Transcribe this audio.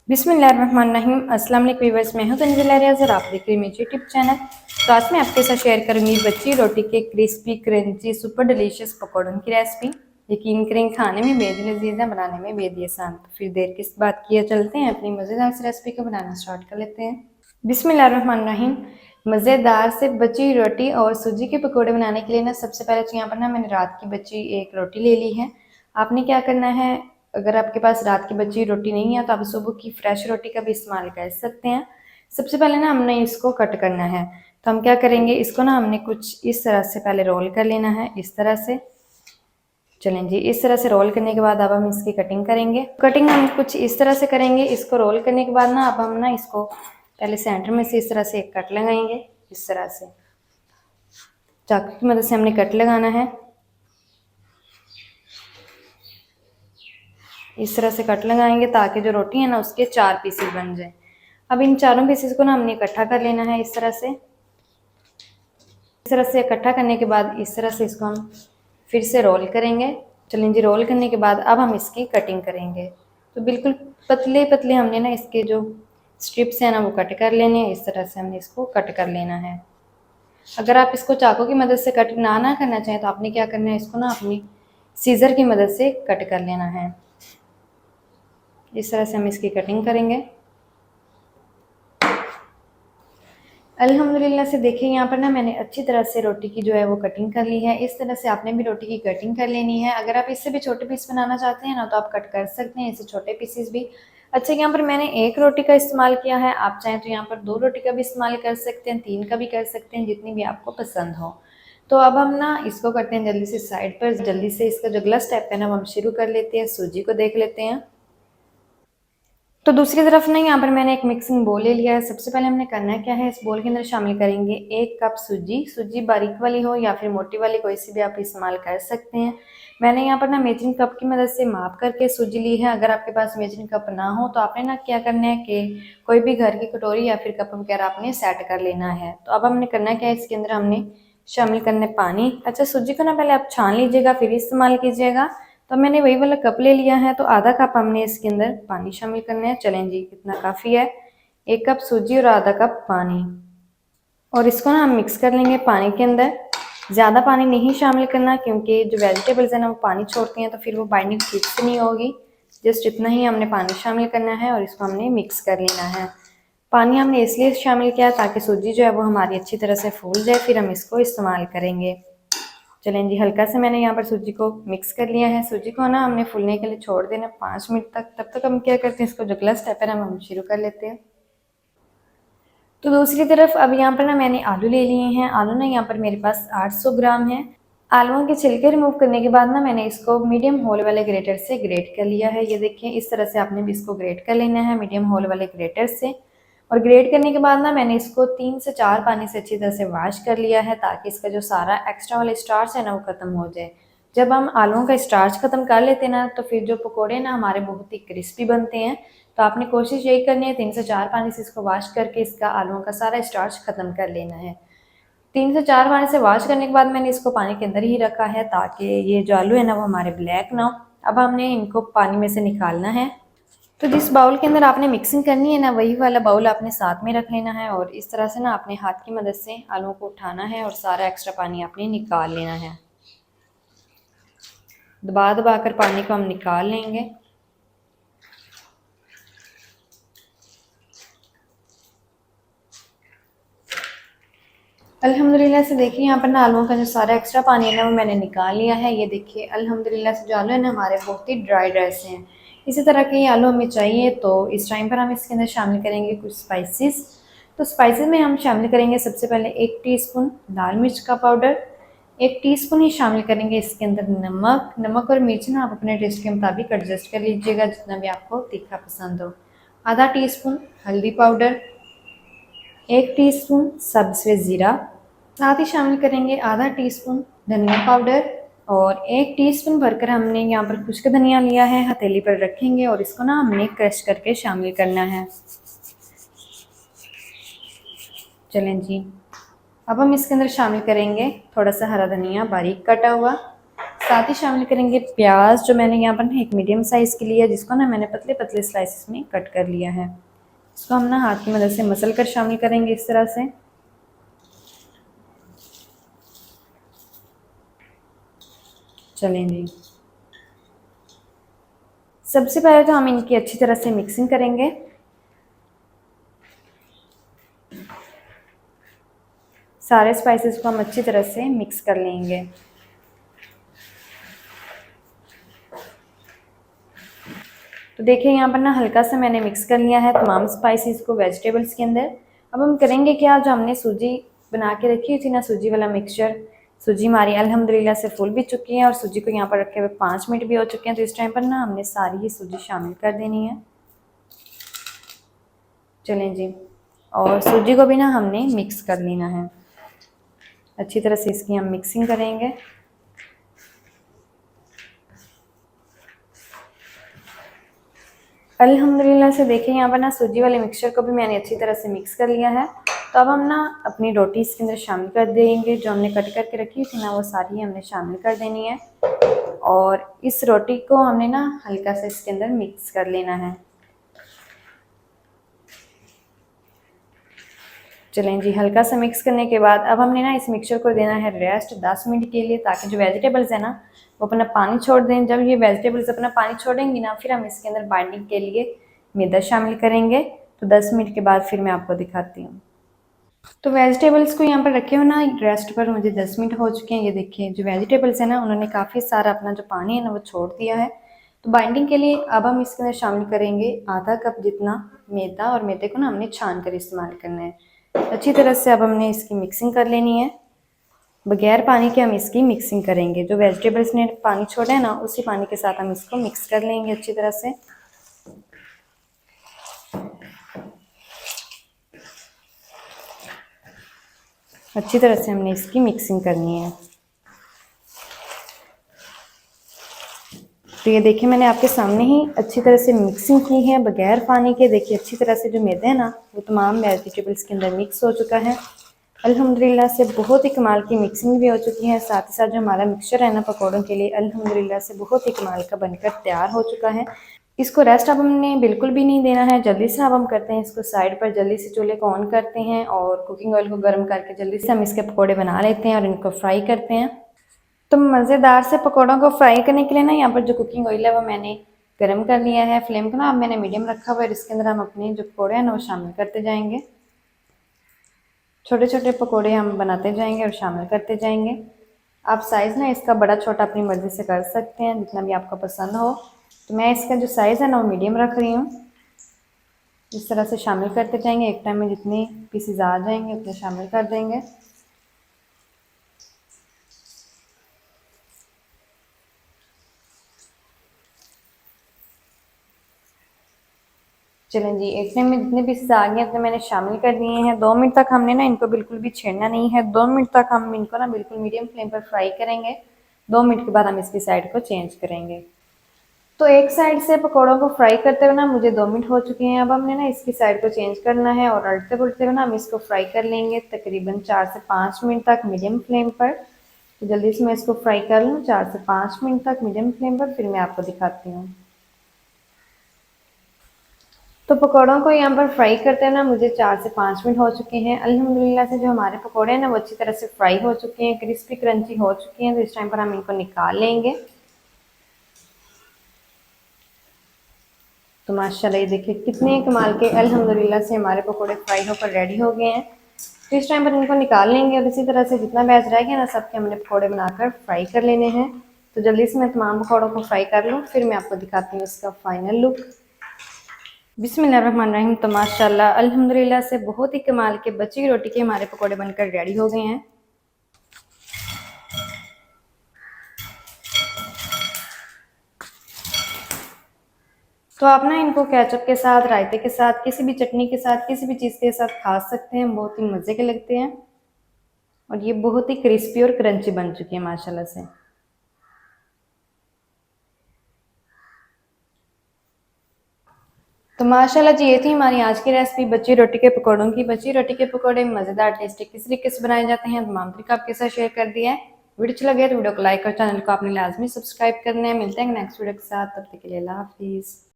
बिस्मिल्लाहिर्रहमानिर्रहीम। अस्सलाम वालेकुम व्यूअर्स, मैं हूं तंजीला रियाज और आप देख रहे हैं मेरे यूट्यूब चैनल। तो आज मैं आपके साथ शेयर करूंगी बची रोटी के क्रिस्पी क्रंची सुपर डिलीशियस पकौड़ों की रेसिपी। यकीन करें खाने में बेहद लजीज है, बनाने में बेहद आसान। तो फिर देर किस बात की है, चलते हैं अपनी मज़ेदार सी रेसिपी को बनाना स्टार्ट कर लेते हैं। बिस्मिल्लाहिर्रहमानिर्रहीम। मज़ेदार से बची रोटी और सूजी के पकौड़े बनाने के लिए ना सबसे पहले तो यहाँ पर ना मैंने रात की बची एक रोटी ले ली है। आपने क्या करना है, अगर आपके पास रात की बची रोटी नहीं है तो आप सुबह की फ्रेश रोटी का भी इस्तेमाल कर सकते हैं। सबसे पहले ना हमने इसको कट करना है। तो हम क्या करेंगे, इसको ना हमने कुछ इस तरह से पहले रोल कर लेना है, इस तरह से। चलें जी, इस तरह से रोल करने के बाद अब हम इसकी कटिंग करेंगे। कटिंग हम कुछ इस तरह से करेंगे। इसको रोल करने के बाद ना अब हम ना इसको पहले सेंटर में से इस तरह से एक कट लगाएंगे। इस तरह से चाकू की मदद से हमने कट लगाना है। इस तरह से कट लगाएंगे ताकि जो रोटी है ना उसके 4 पीसेस बन जाए। अब इन चारों पीसेस को ना हमने इकट्ठा कर लेना है। इस तरह से इकट्ठा करने के बाद इस तरह से इसको हम फिर से रोल करेंगे। चलें जी, रोल करने के बाद अब हम इसकी कटिंग करेंगे। तो बिल्कुल पतले पतले हमने ना इसके जो स्ट्रिप्स हैं ना वो कट कर लेने हैं। इस तरह से हमने इसको कट कर लेना है। अगर आप इसको चाकू की मदद से कट ना करना चाहें तो आपने क्या करना है, इसको ना अपनी सीजर की मदद से कट कर लेना है। इस तरह से हम इसकी कटिंग करेंगे। अल्हम्दुलिल्लाह से देखिए यहाँ पर ना मैंने अच्छी तरह से रोटी की जो है वो कटिंग कर ली है। इस तरह से आपने भी रोटी की कटिंग कर लेनी है। अगर आप इससे भी छोटे पीस बनाना चाहते हैं ना तो आप कट कर सकते हैं, इससे छोटे पीसेस भी। अच्छा, यहाँ पर मैंने एक रोटी का इस्तेमाल किया है। आप चाहें तो यहाँ पर 2 रोटी का भी इस्तेमाल कर सकते हैं, 3 का भी कर सकते हैं, जितनी भी आपको पसंद हो। तो अब हम ना इसको करते हैं जल्दी से साइड पर। जल्दी से इसका जो अगला स्टेप है ना वो हम शुरू कर लेते हैं। सूजी को देख लेते हैं। तो दूसरी तरफ ना यहाँ पर मैंने एक मिक्सिंग बोल ले लिया है। सबसे पहले हमने करना क्या है, इस बोल के अंदर शामिल करेंगे 1 कप सूजी। सूजी बारीक वाली हो या फिर मोटी वाली, कोई सी भी आप इस्तेमाल कर सकते हैं। मैंने यहाँ पर ना मेजरिंग कप की मदद से माप करके सूजी ली है। अगर आपके पास मेजरिंग कप ना हो तो आपने ना क्या करना है कि कोई भी घर की कटोरी या फिर कप वगैरह आपने सेट कर लेना है। तो अब हमने करना क्या है, इसके अंदर हमने शामिल करना है पानी। अच्छा, सूजी को ना पहले आप छान लीजिएगा फिर इस्तेमाल कीजिएगा। तो मैंने वही वाला कप ले लिया है, तो आधा कप हमने इसके अंदर पानी शामिल करना है। चलें जी, कितना काफ़ी है, 1 कप सूजी और आधा कप पानी। और इसको ना हम मिक्स कर लेंगे पानी के अंदर। ज़्यादा पानी नहीं शामिल करना क्योंकि जो वेजिटेबल्स हैं ना वो पानी छोड़ती हैं, तो फिर वो बाइंडिंग ठीक से नहीं होगी। जस्ट इतना ही हमने पानी शामिल करना है और इसको हमने मिक्स कर लेना है। पानी हमने इसलिए शामिल किया ताकि सूजी जो है वो हमारी अच्छी तरह से फूल जाए, फिर हम इसको इस्तेमाल करेंगे। चलें जी, हल्का से मैंने यहाँ पर सूजी को मिक्स कर लिया है। सूजी को ना हमने फूलने के लिए छोड़ देना 5 मिनट तक। तब तक हम क्या करते हैं, इसको जो अगला स्टेप है ना हम शुरू कर लेते हैं। तो दूसरी तरफ अब यहाँ पर ना मैंने आलू ले लिए हैं। आलू ना यहाँ पर मेरे पास 800 ग्राम है। आलूओं के छिलके रिमूव करने के बाद ना मैंने इसको मीडियम होल वाले ग्रेटर से ग्रेट कर लिया है। ये देखिए, इस तरह से आपने भी इसको ग्रेट कर लेना है मीडियम होल वाले ग्रेटर से। और ग्रेट करने के बाद ना मैंने इसको 3 से 4 पानी से अच्छी तरह से वॉश कर लिया है ताकि इसका जो सारा एक्स्ट्रा वाला स्टार्च है ना वो खत्म हो जाए। जब हम आलूओं का स्टार्च खत्म कर लेते हैं ना तो फिर जो पकोड़े ना हमारे बहुत ही क्रिस्पी बनते हैं। तो आपने कोशिश यही करनी है 3 से 4 पानी से इसको वॉश करके इसका आलूओं का सारा स्टार्च खत्म कर लेना है। 3 से 4 पानी से वॉश करने के बाद मैंने इसको पानी के अंदर ही रखा है ताकि ये जो आलू है ना वो हमारे ब्लैक ना हो। अब हमने इनको पानी में से निकालना है। तो जिस बाउल के अंदर आपने मिक्सिंग करनी है ना वही वाला बाउल आपने साथ में रख लेना है और इस तरह से ना अपने हाथ की मदद से आलूओं को उठाना है और सारा एक्स्ट्रा पानी आपने निकाल लेना है। दबा दबा कर पानी को हम निकाल लेंगे। अल्हम्दुलिल्लाह से देखिए यहाँ पर ना आलूओं का जो सारा एक्स्ट्रा पानी है ना वो मैंने निकाल लिया है। ये देखिए अल्हम्दुलिल्लाह से जो आलू है ना हमारे बहुत ही ड्राई ड्राई से हैं। इसी तरह के ये आलू हमें चाहिए। तो इस टाइम पर हम इसके अंदर शामिल करेंगे कुछ स्पाइसेस। तो स्पाइसेस में हम शामिल करेंगे सबसे पहले 1 टीस्पून लाल मिर्च का पाउडर। 1 टीस्पून ही शामिल करेंगे इसके अंदर नमक। नमक और मिर्च ना आप अपने टेस्ट के मुताबिक एडजस्ट कर लीजिएगा, जितना भी आपको तीखा पसंद हो। आधा टीस्पून हल्दी पाउडर, 1 टीस्पून सब्ज़ ज़ीरा, साथ ही शामिल करेंगे आधा टीस्पून धनिया पाउडर और 1 टीस्पून भरकर हमने यहाँ पर खुश्क धनिया लिया है, हथेली पर रखेंगे और इसको ना हमने क्रश करके शामिल करना है। चलें जी, अब हम इसके अंदर शामिल करेंगे थोड़ा सा हरा धनिया बारीक कटा हुआ। साथ ही शामिल करेंगे प्याज, जो मैंने यहाँ पर ना एक मीडियम साइज़ के लिया, जिसको ना मैंने पतले पतले स्लाइसेस में कट कर लिया है। इसको हम ना हाथ की मदद से मसल कर शामिल करेंगे इस तरह से। चलें जी, सबसे पहले तो हम इनकी अच्छी तरह से मिक्सिंग करेंगे। सारे स्पाइसेस को हम अच्छी तरह से मिक्स कर लेंगे। तो देखिए यहाँ पर ना हल्का सा मैंने मिक्स कर लिया है तमाम स्पाइसेस को वेजिटेबल्स के अंदर। अब हम करेंगे क्या, जो हमने सूजी बना के रखी थी ना, सूजी वाला मिक्सचर, सूजी हमारी अल्हम्दुलिल्लाह से फुल भी चुकी है और सूजी को यहाँ पर रखे हुए 5 मिनट भी हो चुके हैं। तो इस टाइम पर ना हमने सारी ही सूजी शामिल कर देनी है। चलें जी, और सूजी को भी ना हमने मिक्स कर लेना है अच्छी तरह से, इसकी हम मिक्सिंग करेंगे। अल्हम्दुलिल्लाह से देखिए यहाँ पर ना सूजी वाले मिक्सचर को भी मैंने अच्छी तरह से मिक्स कर लिया है। तो अब हम ना अपनी रोटी इसके अंदर शामिल कर देंगे। जो हमने कट करके रखी थी ना, वो सारी हमने शामिल कर देनी है और इस रोटी को हमने ना हल्का सा इसके अंदर मिक्स कर लेना है। चलें जी, हल्का सा मिक्स करने के बाद अब हमने ना इस मिक्सचर को देना है रेस्ट 10 मिनट के लिए, ताकि जो वेजिटेबल्स है ना वो अपना पानी छोड़ दें। जब ये वेजिटेबल्स अपना पानी छोड़ेंगी ना, फिर हम इसके अंदर बाइंडिंग के लिए मैदा शामिल करेंगे। तो 10 मिनट के बाद फिर मैं आपको दिखाती हूँ। तो वेजिटेबल्स को यहाँ पर रखे हुए ना रेस्ट पर मुझे 10 मिनट हो चुके हैं। ये देखिए जो वेजिटेबल्स है ना, उन्होंने काफ़ी सारा अपना जो पानी है ना वो छोड़ दिया है। तो बाइंडिंग के लिए अब हम इसके अंदर शामिल करेंगे आधा कप जितना मैदा, और मैदे को ना हमने छान कर इस्तेमाल करना है। अच्छी तरह से अब हमने इसकी मिक्सिंग कर लेनी है। बगैर पानी के हम इसकी मिक्सिंग करेंगे। जो वेजिटेबल्स ने पानी छोड़ा है ना, उसी पानी के साथ हम इसको मिक्स कर लेंगे अच्छी तरह से। अच्छी तरह से हमने इसकी मिक्सिंग करनी है। तो ये देखिए मैंने आपके सामने ही अच्छी तरह से मिक्सिंग की है बगैर पानी के। देखिए अच्छी तरह से जो मैदा है ना वो तमाम वेजिटेबल्स के अंदर मिक्स हो चुका है। अल्हम्दुलिल्लाह से बहुत ही कमाल की मिक्सिंग भी हो चुकी है। साथ ही साथ जो हमारा मिक्सचर है ना पकौड़ों के लिए, अल्हम्दुलिल्लाह से बहुत ही कमाल का बनकर तैयार हो चुका है। इसको रेस्ट अब हमने बिल्कुल भी नहीं देना है। जल्दी से अब हम करते हैं इसको साइड पर, जल्दी से चूल्हे को ऑन करते हैं और कुकिंग ऑयल को गर्म करके जल्दी से हम इसके पकौड़े बना लेते हैं और इनको फ्राई करते हैं। तो मज़ेदार से पकौड़ों को फ्राई करने के लिए ना यहाँ पर जो कुकिंग ऑयल है वो मैंने गर्म कर लिया है। फ्लेम को ना अब मैंने मीडियम रखा हुआ है। इसके अंदर हम अपने जो पकौड़े हैं ना वो शामिल करते जाएंगे। छोटे छोटे पकौड़े हम बनाते जाएंगे और शामिल करते जाएंगे। आप साइज़ ना इसका बड़ा छोटा अपनी मर्ज़ी से कर सकते हैं, जितना भी आपको पसंद हो। तो मैं इसका जो साइज़ है ना वो मीडियम रख रही हूँ। इस तरह से शामिल करते जाएंगे। एक टाइम में जितने पीसेज आ जाएंगे उतने शामिल कर देंगे। चलें जी, एक टाइम में जितने पीसेस आ गए उतने मैंने शामिल कर दिए हैं। 2 मिनट तक हमने ना इनको बिल्कुल भी छेड़ना नहीं है। 2 मिनट तक हम इनको ना बिल्कुल मीडियम फ्लेम पर फ्राई करेंगे। 2 मिनट के बाद हम इसकी साइड को चेंज करेंगे। तो एक साइड से पकौड़ों को फ्राई करते हुए ना मुझे 2 मिनट हो चुके हैं। अब हमने ना इसकी साइड को चेंज करना है और उलटते पुलटते हुए ना हम इसको फ्राई कर लेंगे तकरीबन 4 से 5 मिनट तक मीडियम फ्लेम पर। तो जल्दी से मैं इसको फ्राई कर लूँ 4 से 5 मिनट तक मीडियम फ्लेम पर, फिर मैं आपको दिखाती हूँ। तो पकौड़ों को यहाँ पर फ्राई करते हैं ना मुझे 4 से 5 मिनट हो चुके हैं। अल्हम्दुलिल्लाह से जो हमारे पकौड़े हैं ना वो अच्छी तरह से फ्राई हो चुके हैं, क्रिस्पी क्रंची हो चुके हैं। तो इस टाइम पर हम इनको निकाल लेंगे। तो माशाल्लाह ये देखिए कितने कमाल के अल्हम्दुलिल्लाह से हमारे पकौड़े फ्राई होकर रेडी हो गए हैं। तो इस टाइम पर इनको निकाल लेंगे और इसी तरह से जितना बैच रह गया ना सबके हमने पकौड़े बनाकर फ्राई कर लेने हैं। तो जल्दी से मैं तमाम पकौड़ों को फ्राई कर लूँ, फिर मैं आपको दिखाती हूँ इसका फाइनल लुक। बिस्मिल्लाहिर्रहमानिर्रहीम। तो माशाल्लाह अल्हम्दुलिल्लाह से बहुत ही कमाल के बची हुई रोटी के हमारे पकौड़े बनकर रेडी हो गए हैं। तो आप ना इनको केचप के साथ, रायते के साथ, किसी भी चटनी के साथ, किसी भी चीज़ के साथ खा सकते हैं। बहुत ही मज़े के लगते हैं और ये बहुत ही क्रिस्पी और क्रंची बन चुकी है माशाल्लाह से। तो माशाल्लाह जी ये थी हमारी आज की रेसिपी बची रोटी के पकौड़ों की। बची रोटी के पकौड़े मज़ेदार टेस्टी किस तरीके से बनाए जाते हैं तमाम तरीका आपके साथ शेयर कर दिया है। वीडियो अच्छा लगे तो वीडियो को लाइक और चैनल को आपने लाजमी सब्सक्राइब करना है। मिलते हैं नेक्स्ट वीडियो के साथ, तब तक के लिए अल्लाह हाफिज़।